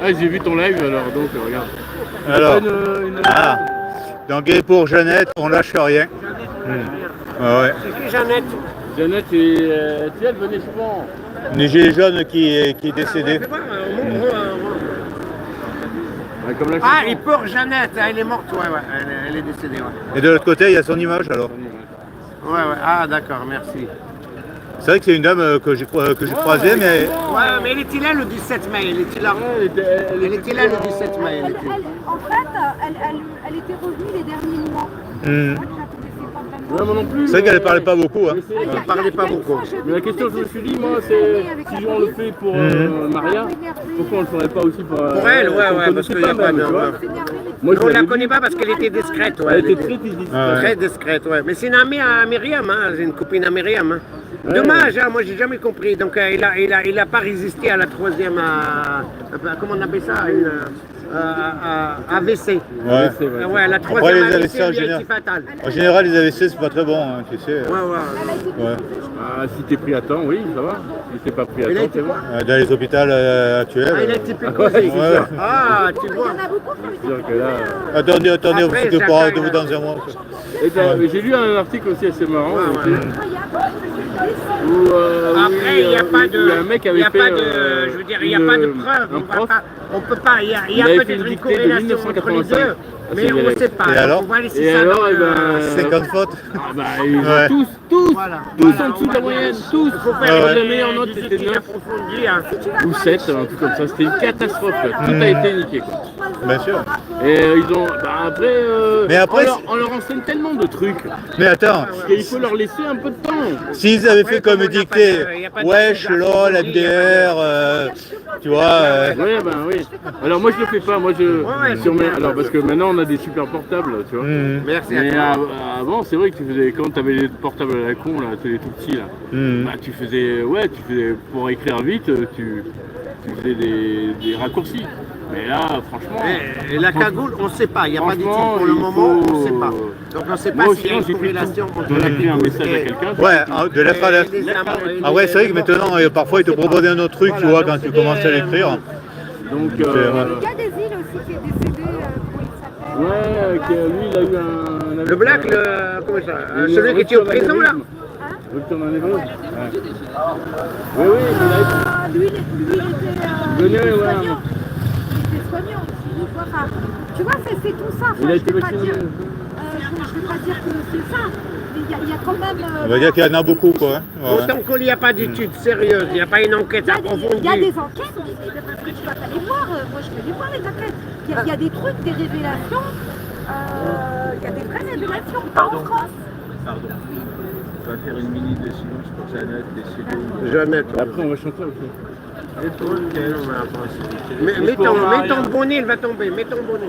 Ah, j'ai vu ton live alors, donc regarde. Alors, Une... donc et pour Jeannette, on lâche rien. Ah ouais. C'est qui Jeannette? Jeannette, tu sais, elle venait souvent. Une gilet jaune qui est décédée. Ouais, comme la Ah, chanson. et pour Jeannette, elle est morte, ouais, elle est décédée, ouais. Et de l'autre côté, il y a son image alors. Ouais, ah d'accord, merci. C'est vrai que c'est une dame que j'ai croisée, mais Ouais, mais elle était là le 17 mai, elle était là. Elle était là le 17 mai. En fait, elle était revenue les derniers mois. Ouais, moi non plus. c'est vrai qu'elle ne parlait pas beaucoup. Hein. Elle parlait pas beaucoup. Mais la question que je me suis dit, moi, c'est si on le fait pour Maria, pourquoi on le ferait pas aussi pour Pour elle, ouais, parce qu'il n'y a pas de. Moi, On la connaît pas parce qu'elle était discrète, ouais. Elle était très discrète. Très discrète, ouais. Mais c'est une amie à Myriam, hein. C'est une copine à Myriam. Hein. Dommage, hein, moi j'ai jamais compris. Donc il a pas résisté à la troisième, comment on appelle ça, AVC. Ouais. Ouais, la Après, troisième les AVC AVC, lui a été fatale. En général, les AVC, c'est pas très bon, hein, tu sais. Ouais. Ah, si t'es pris à temps, oui, ça va. Si t'es pas pris à Il a temps, été c'est bon. Dans les hôpitaux actuels. Ah, il a été piqué. Ah, tu vois. C'est sûr que là... Attendez, Après, on s'occupe chacun, de vous dans un mois. J'ai lu un article aussi assez marrant. Après, il n'y a pas de. Un mec Il n'y avait a pas fait, de. Je veux dire, il n'y a pas de preuve. On peut pas. Il y a avait fait peut-être une une dictée de corrélation entre les 1985. deux, mais on ne sait pas. Et alors On va laisser Et ça alors, dans eh le- ben, 50 fautes. Ah bah, ils ont Ouais. tous Voilà. en dessous de la moyenne, tous. Il faut faire La des meilleure note c'était études 9 approfondies, hein. ou 7, un truc comme ça. C'était une catastrophe. Quoi. Tout a été niqué. Quoi. Bien sûr. Et ils ont. Bah, après, Mais après, on leur enseigne tellement de trucs Mais attends, qu'il faut leur laisser un peu de temps. s'ils avaient fait comme comme on n'a dictée, pas de- y a pas de wesh, juge lol, approfondi, MDR, tu vois. Ouais, ben oui. Alors moi je le fais pas. Moi Ouais, sur mes- alors parce que maintenant on a des super portables, tu vois. Merci à Mais toi. avant, c'est vrai que tu faisais, quand tu avais les portables à la con, là, les tout petits, là, bah, tu faisais, pour écrire vite, tu faisais des raccourcis. Mais là, franchement. Et la cagoule, on ne sait pas. Il n'y a pas d'études Franchement, pour le il moment, faut- on ne sait pas. Donc on ne sait pas Moi, s'il y a sinon, une j'écris corrélation tout. entre On la écrit un cagoule message à et- quelqu'un. Ouais, de lettre à lettre. Ah ouais, c'est vrai que maintenant, parfois, ils te proposent un autre truc, tu vois, quand tu commences à l'écrire. Donc, Il y a des îles aussi qui est décédé, comment il s'appelle? ouais, lui, il a eu un. Le black, comment ça, celui qui était au prison là. Rupture d'anévrisme. Ouais. Oui, mais Lui, il était Venez, ouais. soignant. Il était soignant. Enfin, tu vois, c'est tout ça. Enfin, Il a été je vais pas vacciné. dire, je vais pas dire que c'est ça. Mais il y a quand même. On va dire qu'il y en a beaucoup, quoi. Hein. Ouais. Autant qu'il n'y a pas d'études sérieuses, il n'y a pas une enquête Il y a approfondie. des enquêtes, mais parce que tu vas pas les voir. Moi, je vais les voir, les enquêtes. Il y a des trucs, des révélations. Il y a des vraies révélations, pas en France. On va faire une mini de silence pour Jeannette, décédée. Jeannette. après, on va chanter aussi. Mets ton bonnet, il va tomber. Mets ton bonnet.